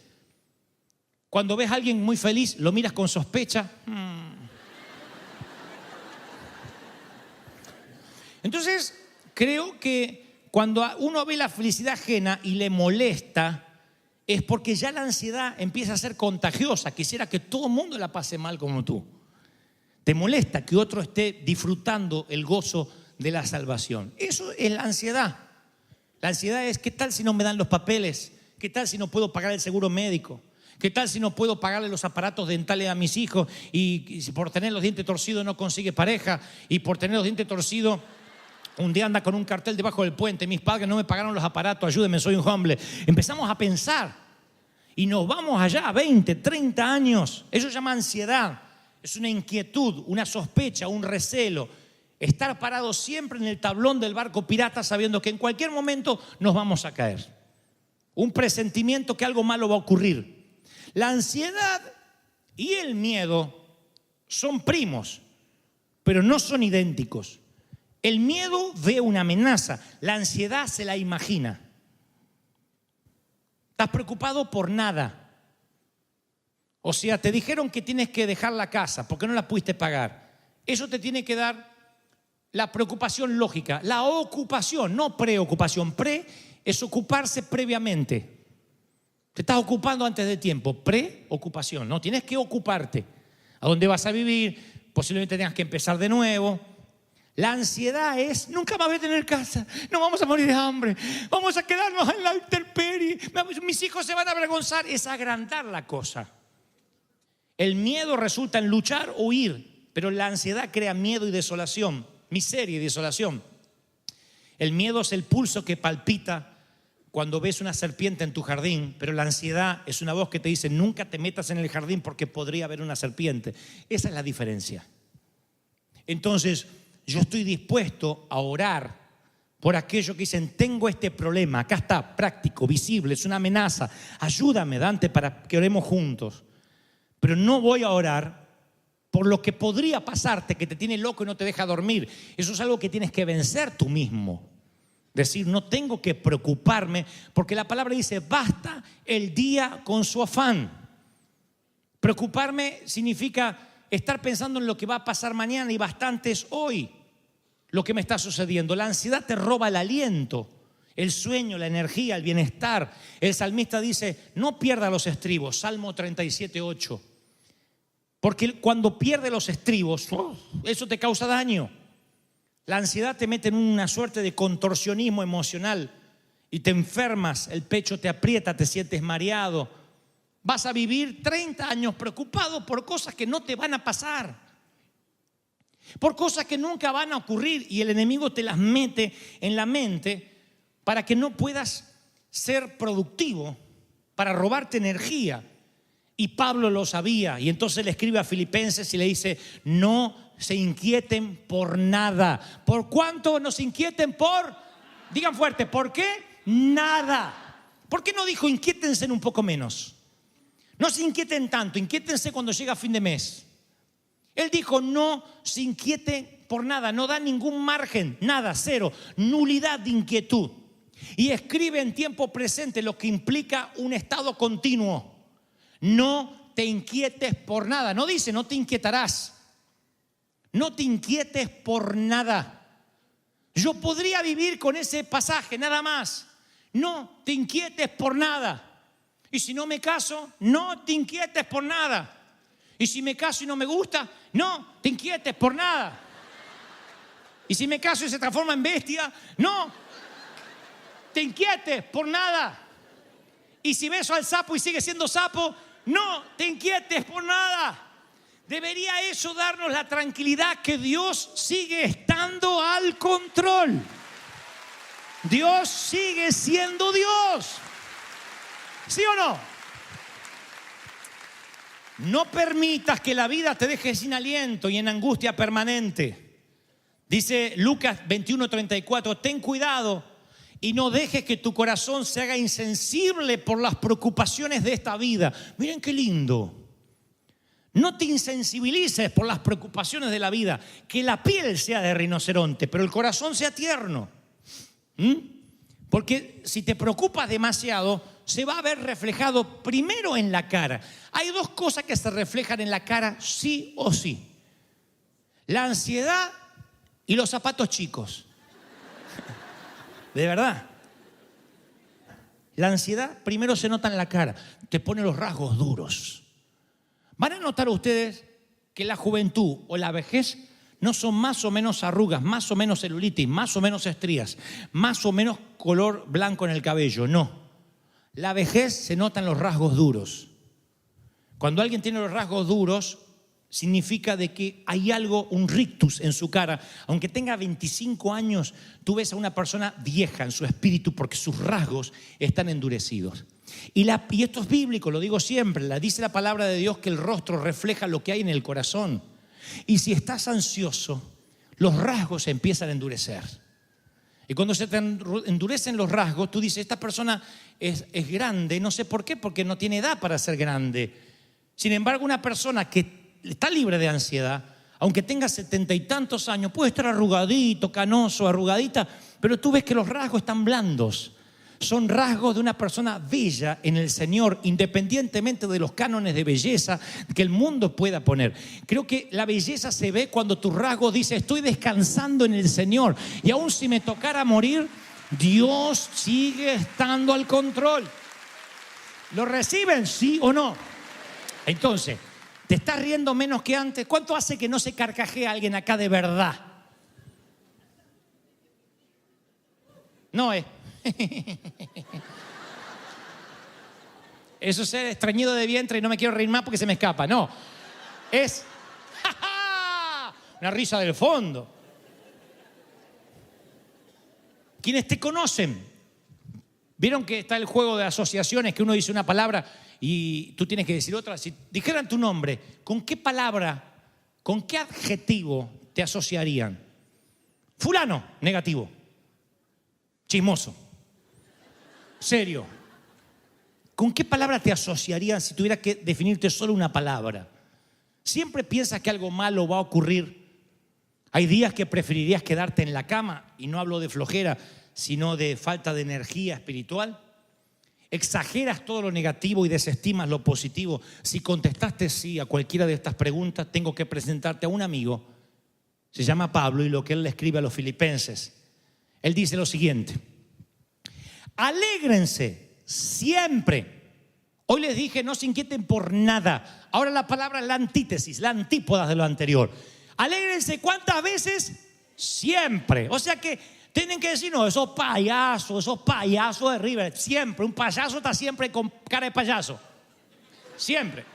Cuando ves a alguien muy feliz, lo miras con sospecha. Entonces, creo que cuando uno ve la felicidad ajena y le molesta, es porque ya la ansiedad empieza a ser contagiosa. Quisiera que todo el mundo la pase mal como tú. Te molesta que otro esté disfrutando el gozo de la salvación. Eso es la ansiedad. La ansiedad es, ¿qué tal si no me dan los papeles? ¿Qué tal si no puedo pagar el seguro médico? ¿Qué tal si no puedo pagarle los aparatos dentales a mis hijos y si por tener los dientes torcidos no consigue pareja y por tener los dientes torcidos un día anda con un cartel debajo del puente, mis padres no me pagaron los aparatos, ayúdenme, soy un hombre? Empezamos a pensar y nos vamos allá a 20, 30 años. Eso se llama ansiedad. Es una inquietud, una sospecha, un recelo. Estar parado siempre en el tablón del barco pirata sabiendo que en cualquier momento nos vamos a caer. Un presentimiento que algo malo va a ocurrir. La ansiedad y el miedo son primos, pero no son idénticos. El miedo ve una amenaza, la ansiedad se la imagina. Estás preocupado por nada. O sea, te dijeron que tienes que dejar la casa porque no la pudiste pagar. Eso te tiene que dar la preocupación lógica, la ocupación, no preocupación. Pre es ocuparse previamente. Te estás ocupando antes de tiempo. Preocupación, no, tienes que ocuparte. ¿A dónde vas a vivir? Posiblemente tengas que empezar de nuevo. La ansiedad es, nunca más voy a tener casa, no vamos a morir de hambre, vamos a quedarnos en la intemperie, mis hijos se van a avergonzar. Es agrandar la cosa. El miedo resulta en luchar o huir, pero la ansiedad crea miedo y desolación, miseria y desolación. El miedo es el pulso que palpita cuando ves una serpiente en tu jardín, pero la ansiedad es una voz que te dice nunca te metas en el jardín porque podría haber una serpiente. Esa es la diferencia. Entonces, yo estoy dispuesto a orar por aquello que dicen, tengo este problema, acá está, práctico, visible, es una amenaza. Ayúdame, Dante, para que oremos juntos. Pero no voy a orar por lo que podría pasarte, que te tiene loco y no te deja dormir. Eso es algo que tienes que vencer tú mismo. Decir, no tengo que preocuparme, porque la palabra dice, basta el día con su afán. Preocuparme significa estar pensando en lo que va a pasar mañana y bastante es hoy lo que me está sucediendo. La ansiedad te roba el aliento, el sueño, la energía, el bienestar. El salmista dice, no pierda los estribos, Salmo 37:8. Porque cuando pierde los estribos, eso te causa daño. La ansiedad te mete en una suerte de contorsionismo emocional y te enfermas, el pecho te aprieta, te sientes mareado. Vas a vivir 30 años preocupado por cosas que no te van a pasar, por cosas que nunca van a ocurrir, y el enemigo te las mete en la mente para que no puedas ser productivo, para robarte energía. Y Pablo lo sabía, y entonces le escribe a Filipenses y le dice, no se inquieten por nada. ¿Por cuánto no se inquieten? Digan fuerte, ¿por qué? Nada. ¿Por qué no dijo inquiétense en un poco menos? No se inquieten tanto, inquiétense cuando llega fin de mes. Él dijo no se inquieten por nada, no da ningún margen, nada, cero, nulidad de inquietud. Y escribe en tiempo presente, lo que implica un estado continuo. No te inquietes por nada. No dice no te inquietarás. No te inquietes por nada. Yo podría vivir con ese pasaje nada más. No te inquietes por nada. Y si no me caso, no te inquietes por nada. Y si me caso y no me gusta, no te inquietes por nada. Y si me caso y se transforma en bestia, no te inquietes por nada. Y si beso al sapo y sigue siendo sapo, no te inquietes por nada. Debería eso darnos la tranquilidad que Dios sigue estando al control. Dios sigue siendo Dios. ¿Sí o no? No permitas que la vida te deje sin aliento y en angustia permanente. Dice Lucas 21:34, ten cuidado y no dejes que tu corazón se haga insensible por las preocupaciones de esta vida. Miren qué lindo. No te insensibilices por las preocupaciones de la vida. Que la piel sea de rinoceronte, pero el corazón sea tierno. Porque si te preocupas demasiado, se va a ver reflejado primero en la cara. Hay dos cosas que se reflejan en la cara sí o sí: la ansiedad y los zapatos chicos. De verdad. La ansiedad primero se nota en la cara, te pone los rasgos duros. Van a notar ustedes que la juventud o la vejez no son más o menos arrugas, más o menos celulitis, más o menos estrías, más o menos color blanco en el cabello. No. La vejez se nota en los rasgos duros. Cuando alguien tiene los rasgos duros, significa de que hay algo, un rictus en su cara. Aunque tenga 25 años, tú ves a una persona vieja en su espíritu porque sus rasgos están endurecidos. Y esto es bíblico, lo digo siempre, dice la palabra de Dios que el rostro refleja lo que hay en el corazón. Y si estás ansioso, los rasgos se empiezan a endurecer. Y cuando se te endurecen los rasgos, tú dices, esta persona es grande, no sé por qué, porque no tiene edad para ser grande. Sin embargo, una persona que está libre de ansiedad, aunque tenga 70 y tantos años, puede estar arrugadito, canoso, arrugadita, pero tú ves que los rasgos están blandos. Son rasgos de una persona bella en el Señor, independientemente de los cánones de belleza que el mundo pueda poner. Creo que la belleza se ve cuando tu rasgo dice, estoy descansando en el Señor, y aun si me tocara morir, Dios sigue estando al control. ¿Lo reciben, sí o no? Entonces, ¿te estás riendo menos que antes? ¿Cuánto hace que no se carcajea alguien acá de verdad? No es. Eso es estreñido de vientre y no me quiero reír más porque se me escapa. No, es una risa del fondo. Quienes te conocen, vieron que está el juego de asociaciones, que uno dice una palabra y tú tienes que decir otra. Si dijeran tu nombre, ¿con qué palabra, con qué adjetivo te asociarían? Fulano, negativo. Chismoso. Serio. ¿Con qué palabra te asociarían si tuvieras que definirte solo una palabra? ¿Siempre piensas que algo malo va a ocurrir? ¿Hay días que preferirías quedarte en la cama? Y no hablo de flojera, sino de falta de energía espiritual. ¿Exageras todo lo negativo y desestimas lo positivo? Si contestaste sí a cualquiera de estas preguntas, tengo que presentarte a un amigo. Se llama Pablo, y lo que él le escribe a los filipenses. Él dice lo siguiente: alégrense siempre. Hoy les dije, no se inquieten por nada. Ahora la palabra es la antítesis, la antípoda de lo anterior. Alégrense, ¿cuántas veces? Siempre. O sea que tienen que decir, no, esos payasos de River. Siempre, un payaso está siempre con cara de payaso. Siempre.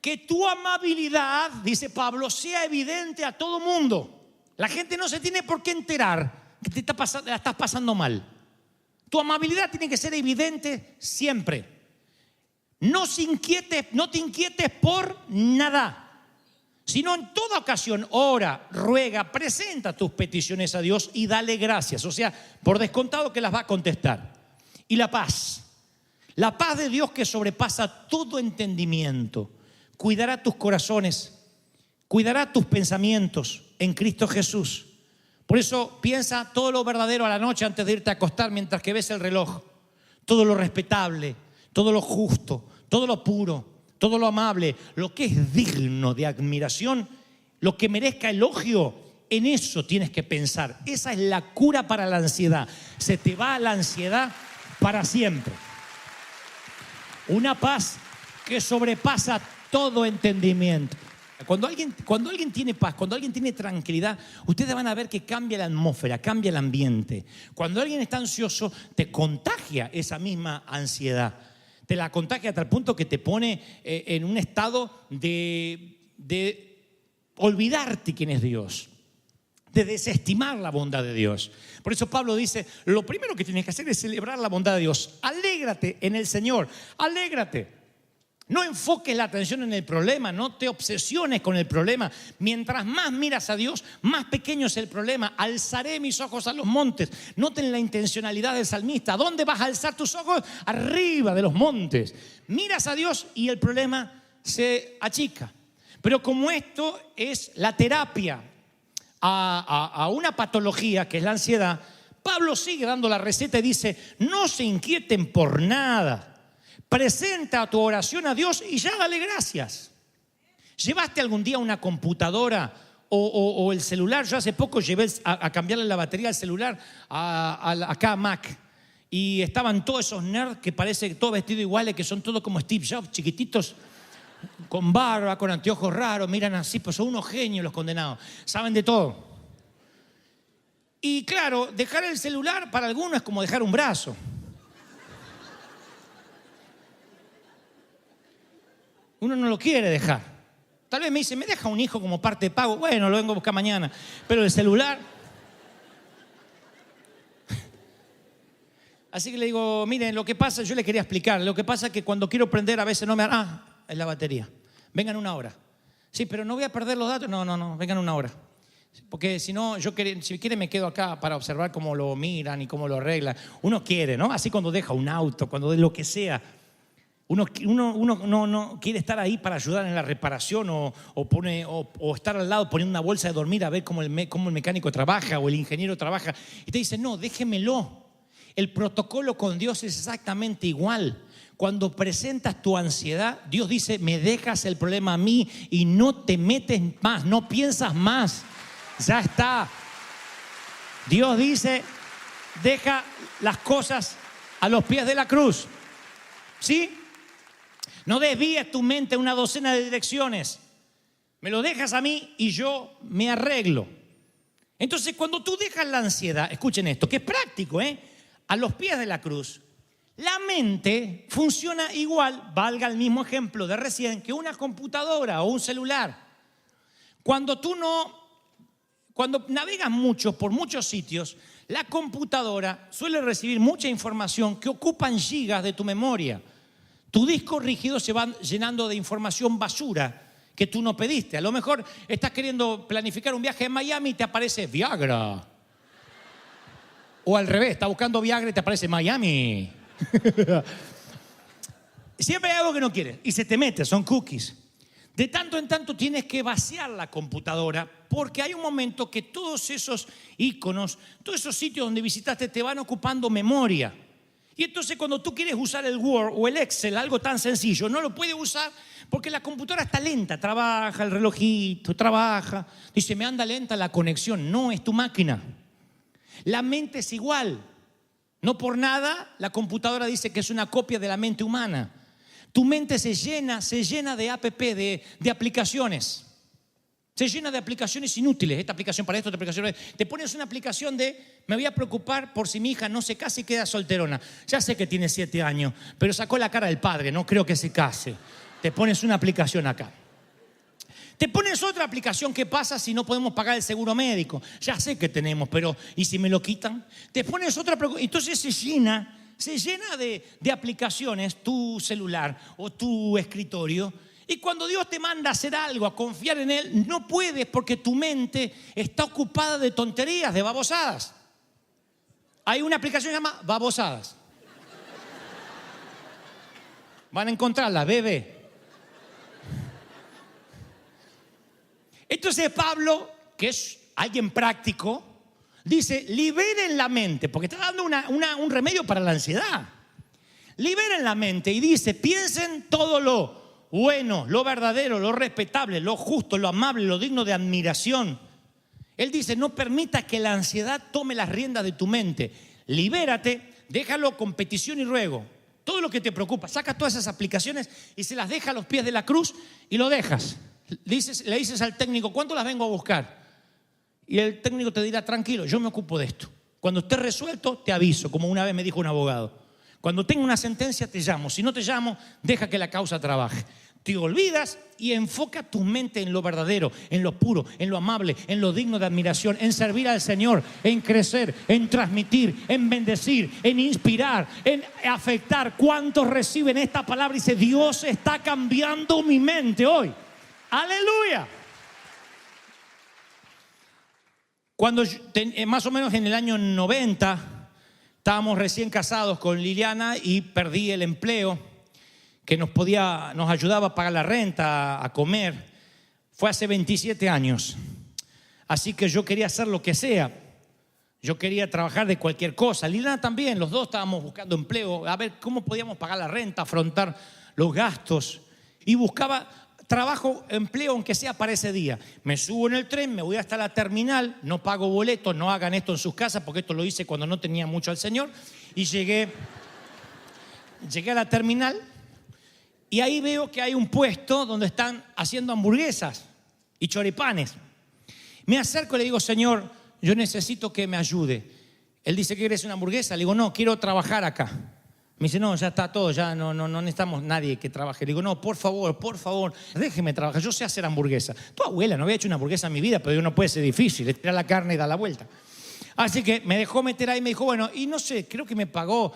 Que tu amabilidad, dice Pablo, sea evidente a todo mundo. La gente no se tiene por qué enterar que la estás pasando mal. Tu amabilidad tiene que ser evidente siempre. No te inquietes por nada, sino en toda ocasión ora, ruega, presenta tus peticiones a Dios y dale gracias. O sea, por descontado que las va a contestar. Y la paz de Dios que sobrepasa todo entendimiento, cuidará tus corazones, cuidará tus pensamientos en Cristo Jesús. Por eso piensa todo lo verdadero a la noche antes de irte a acostar, mientras que ves el reloj. Todo lo respetable, todo lo justo, todo lo puro, todo lo amable, lo que es digno de admiración, lo que merezca elogio, en eso tienes que pensar. Esa es la cura para la ansiedad. Se te va la ansiedad para siempre. Una paz que sobrepasa todo entendimiento. Cuando alguien tiene paz, cuando alguien tiene tranquilidad, ustedes van a ver que cambia la atmósfera, cambia el ambiente. Cuando alguien está ansioso, te contagia esa misma ansiedad. Te la contagia hasta el punto que te pone en un estado de olvidarte quién es Dios, de desestimar la bondad de Dios. Por eso Pablo dice, lo primero que tienes que hacer es celebrar la bondad de Dios. Alégrate en el Señor, alégrate. No enfoques la atención en el problema, no te obsesiones con el problema. Mientras más miras a Dios, más pequeño es el problema. Alzaré mis ojos a los montes. Noten la intencionalidad del salmista. ¿A dónde vas a alzar tus ojos? Arriba de los montes. Miras a Dios y el problema se achica. Pero como esto es la terapia a una patología que es la ansiedad, Pablo sigue dando la receta y dice, no se inquieten por nada. Presenta tu oración a Dios y ya dale gracias. ¿Llevaste algún día una computadora o el celular? Yo hace poco llevé a cambiarle la batería al celular acá a Mac. Y estaban todos esos nerds que parecen todos vestidos iguales, que son todos como Steve Jobs, chiquititos, con barba, con anteojos raros, miran así, pues son unos genios los condenados, saben de todo. Y claro, dejar el celular para algunos es como dejar un brazo. Uno no lo quiere dejar. Tal vez me dice, ¿me deja un hijo como parte de pago? Bueno, lo vengo a buscar mañana. Pero el celular... Así que le digo, miren, lo que pasa, yo le quería explicar, lo que pasa es que cuando quiero prender a veces no me... es la batería. Vengan una hora. Sí, pero no voy a perder los datos. No, vengan una hora. Porque si no, si quiere me quedo acá para observar cómo lo miran y cómo lo arreglan. Uno quiere, ¿no? Así cuando deja un auto, cuando de lo que sea. Uno no quiere estar ahí para ayudar en la reparación o estar al lado poniendo una bolsa de dormir a ver cómo el mecánico trabaja o el ingeniero trabaja. Y te dice, no, déjemelo. El protocolo con Dios es exactamente igual. Cuando presentas tu ansiedad, Dios dice, me dejas el problema a mí y no te metes más, no piensas más. Ya está. Dios dice, deja las cosas a los pies de la cruz. ¿Sí? No desvíes tu mente en una docena de direcciones. Me lo dejas a mí y yo me arreglo. Entonces, cuando tú dejas la ansiedad, escuchen esto, que es práctico, a los pies de la cruz, la mente funciona igual, valga el mismo ejemplo de recién, que una computadora o un celular. Cuando navegas mucho por muchos sitios, la computadora suele recibir mucha información que ocupan gigas de tu memoria. Tu disco rígido se va llenando de información basura que tú no pediste. A lo mejor estás queriendo planificar un viaje en Miami y te aparece Viagra. O al revés, estás buscando Viagra y te aparece Miami. Siempre hay algo que no quieres y se te mete, son cookies. De tanto en tanto tienes que vaciar la computadora porque hay un momento que todos esos iconos, todos esos sitios donde visitaste te van ocupando memoria. Y entonces cuando tú quieres usar el Word o el Excel, algo tan sencillo, no lo puedes usar porque la computadora está lenta, trabaja el relojito, trabaja. Dice, me anda lenta la conexión. No, es tu máquina. La mente es igual. No por nada la computadora dice que es una copia de la mente humana. Tu mente se llena de app, de aplicaciones. Se llena de aplicaciones inútiles. Esta aplicación para esto, esta aplicación para esto. Te pones una aplicación de, me voy a preocupar por si mi hija no se casa y queda solterona. Ya sé que tiene 7 años, pero sacó la cara del padre, no creo que se case. Te pones una aplicación acá. Te pones otra aplicación, ¿qué pasa si no podemos pagar el seguro médico? Ya sé que tenemos, pero ¿y si me lo quitan? Te pones otra, entonces se llena de aplicaciones tu celular o tu escritorio. Y cuando Dios te manda a hacer algo, a confiar en Él, no puedes porque tu mente está ocupada de tonterías, de babosadas. Hay una aplicación que se llama Babosadas. Van a encontrarla, bebé. Entonces Pablo, que es alguien práctico, dice, liberen la mente, porque está dando un remedio para la ansiedad. Liberen la mente y dice, piensen todo lo bueno, lo verdadero, lo respetable, lo justo, lo amable, lo digno de admiración. Él dice, no permitas que la ansiedad tome las riendas de tu mente. Libérate, déjalo con petición y ruego. Todo lo que te preocupa, saca todas esas aplicaciones y se las deja a los pies de la cruz y lo dejas. Le dices al técnico, ¿cuánto las vengo a buscar? Y el técnico te dirá, tranquilo, yo me ocupo de esto. Cuando esté resuelto, te aviso, como una vez me dijo un abogado. Cuando tenga una sentencia, te llamo. Si no te llamo, deja que la causa trabaje. Te olvidas y enfoca tu mente en lo verdadero, en lo puro, en lo amable, en lo digno de admiración, en servir al Señor, en crecer, en transmitir, en bendecir, en inspirar, en afectar. ¿Cuántos reciben esta palabra? Y dice, Dios está cambiando mi mente hoy. ¡Aleluya! Cuando más o menos en el año 90, estábamos recién casados con Liliana y perdí el empleo que nos ayudaba a pagar la renta, a comer. Fue hace 27 años. Así que yo quería hacer lo que sea. Yo quería trabajar de cualquier cosa. Liliana también, los dos estábamos buscando empleo, a ver cómo podíamos pagar la renta, afrontar los gastos. Y buscaba trabajo, empleo, aunque sea para ese día. Me subo en el tren, me voy hasta la terminal, no pago boleto, no hagan esto en sus casas, porque esto lo hice cuando no tenía mucho al Señor. Y llegué a la terminal y ahí veo que hay un puesto donde están haciendo hamburguesas y choripanes. Me acerco y le digo, Señor, yo necesito que me ayude. Él dice, ¿quieres una hamburguesa? Le digo, no, quiero trabajar acá. Me dice, no, ya está todo, ya no necesitamos nadie que trabaje. Le digo, no, por favor, déjeme trabajar, yo sé hacer hamburguesa. Tu abuela no había hecho una hamburguesa en mi vida, pero no puede ser difícil, le tira la carne y da la vuelta. Así que me dejó meter ahí y me dijo, bueno, y no sé, creo que me pagó,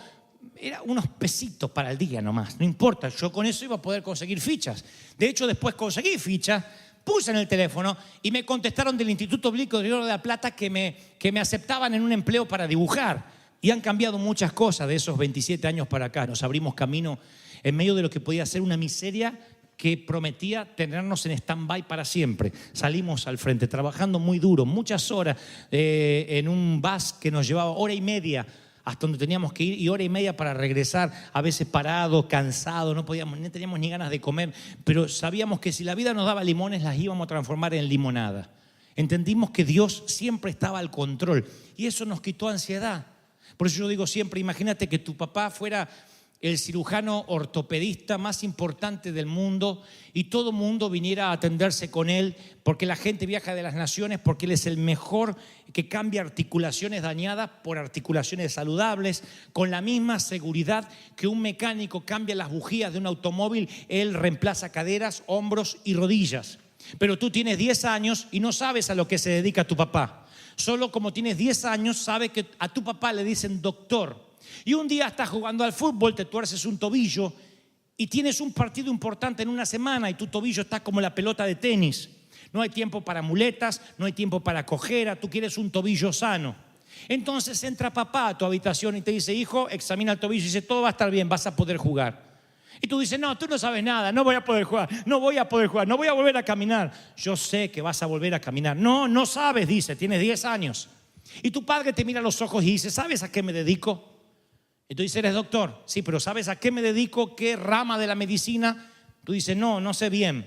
era unos pesitos para el día nomás, no importa, yo con eso iba a poder conseguir fichas. De hecho, después conseguí fichas, puse en el teléfono y me contestaron del Instituto Bíblico de Oro de la Plata que me aceptaban en un empleo para dibujar. Y han cambiado muchas cosas de esos 27 años para acá. Nos abrimos camino en medio de lo que podía ser una miseria que prometía tenernos en stand-by para siempre. Salimos al frente, trabajando muy duro, muchas horas en un bus que nos llevaba hora y media hasta donde teníamos que ir y hora y media para regresar, a veces parados, cansados, no teníamos ni ganas de comer, pero sabíamos que si la vida nos daba limones, las íbamos a transformar en limonada. Entendimos que Dios siempre estaba al control y eso nos quitó ansiedad. Por eso yo digo siempre, imagínate que tu papá fuera el cirujano ortopedista más importante del mundo y todo el mundo viniera a atenderse con él porque la gente viaja de las naciones porque él es el mejor que cambia articulaciones dañadas por articulaciones saludables con la misma seguridad que un mecánico cambia las bujías de un automóvil, él reemplaza caderas, hombros y rodillas. Pero tú tienes 10 años y no sabes a lo que se dedica tu papá. Solo como tienes 10 años, sabes que a tu papá le dicen doctor. Y un día estás jugando al fútbol, te tuerces un tobillo y tienes un partido importante en una semana y tu tobillo está como la pelota de tenis. No hay tiempo para muletas, no hay tiempo para cojera, tú quieres un tobillo sano. Entonces entra papá a tu habitación y te dice, hijo, examina el tobillo y dice, todo va a estar bien, vas a poder jugar. Y tú dices, no, tú no sabes nada, no voy a poder jugar, no voy a volver a caminar. Yo sé que vas a volver a caminar. No, no sabes, dice, tienes 10 años. Y tu padre te mira a los ojos y dice, ¿sabes a qué me dedico? Y tú dices, ¿eres doctor? Sí, pero ¿sabes a qué me dedico? ¿Qué rama de la medicina? Tú dices, no sé bien.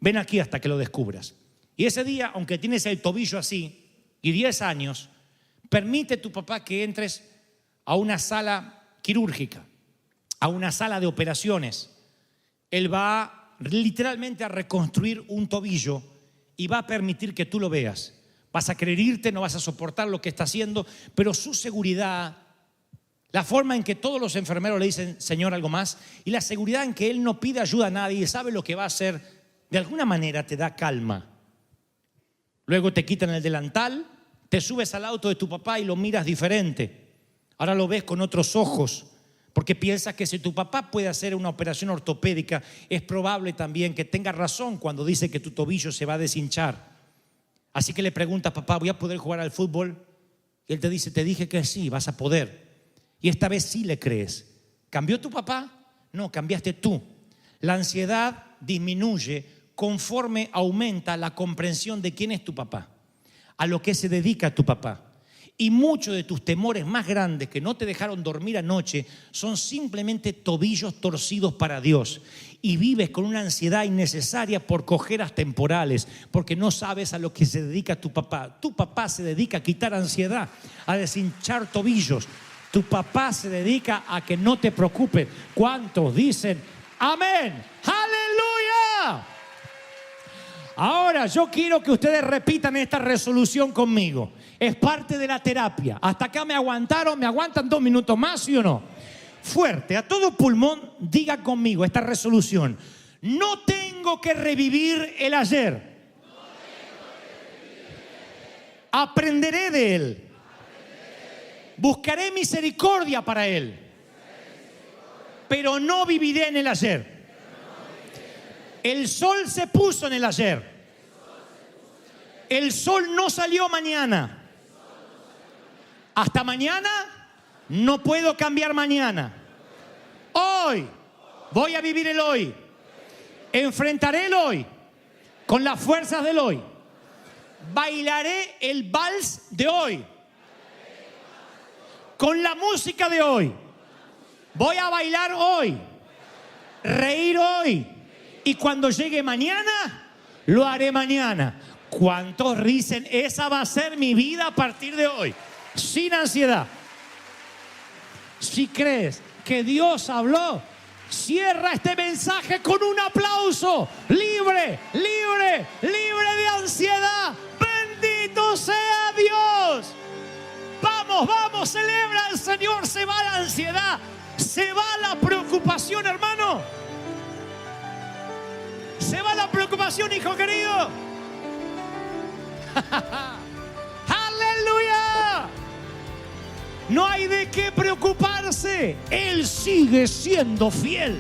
Ven aquí hasta que lo descubras. Y ese día, aunque tienes el tobillo así y 10 años, permite tu papá que entres a una sala quirúrgica, a una sala de operaciones. Él va literalmente a reconstruir un tobillo y va a permitir que tú lo veas. Vas a querer irte, no vas a soportar lo que está haciendo, pero su seguridad, la forma en que todos los enfermeros le dicen, Señor, algo más, y la seguridad en que él no pide ayuda a nadie y sabe lo que va a hacer, de alguna manera te da calma. Luego te quitan el delantal, te subes al auto de tu papá y lo miras diferente. Ahora lo ves con otros ojos. Porque piensas que si tu papá puede hacer una operación ortopédica, es probable también que tenga razón cuando dice que tu tobillo se va a deshinchar. Así que le preguntas, papá, ¿voy a poder jugar al fútbol? Y él te dice, te dije que sí, vas a poder. Y esta vez sí le crees. ¿Cambió tu papá? No, cambiaste tú. La ansiedad disminuye conforme aumenta la comprensión de quién es tu papá, a lo que se dedica tu papá. Y muchos de tus temores más grandes que no te dejaron dormir anoche son simplemente tobillos torcidos para Dios. Y vives con una ansiedad innecesaria por cojeras temporales, porque no sabes a lo que se dedica tu papá. Tu papá se dedica a quitar ansiedad, a deshinchar tobillos. Tu papá se dedica a que no te preocupes. ¿Cuántos dicen amén? ¡Aleluya! Ahora yo quiero que ustedes repitan esta resolución conmigo. Es parte de la terapia. Hasta acá me aguantaron, me aguantan 2 minutos más, ¿sí o no? Fuerte, a todo pulmón, diga conmigo esta resolución. No tengo que revivir el ayer. Aprenderé de él. Buscaré misericordia para él. Pero no viviré en el ayer. El sol se puso en el ayer. El sol no salió mañana. Hasta mañana no puedo cambiar mañana. Hoy voy a vivir el hoy. Enfrentaré el hoy con las fuerzas del hoy. Bailaré el vals de hoy. con la música de hoy. Voy a bailar hoy, reír hoy. Y cuando llegue mañana, lo haré mañana. ¿Cuántos dicen, esa va a ser mi vida a partir de hoy? Sin ansiedad. Si crees que Dios habló, cierra este mensaje con un aplauso. Libre, libre, libre de ansiedad. Bendito sea Dios. Vamos, vamos, celebra al Señor. Se va la ansiedad, se va la preocupación, hermano. Se va la preocupación, hijo querido. ¡Aleluya! No hay de qué preocuparse. Él sigue siendo fiel.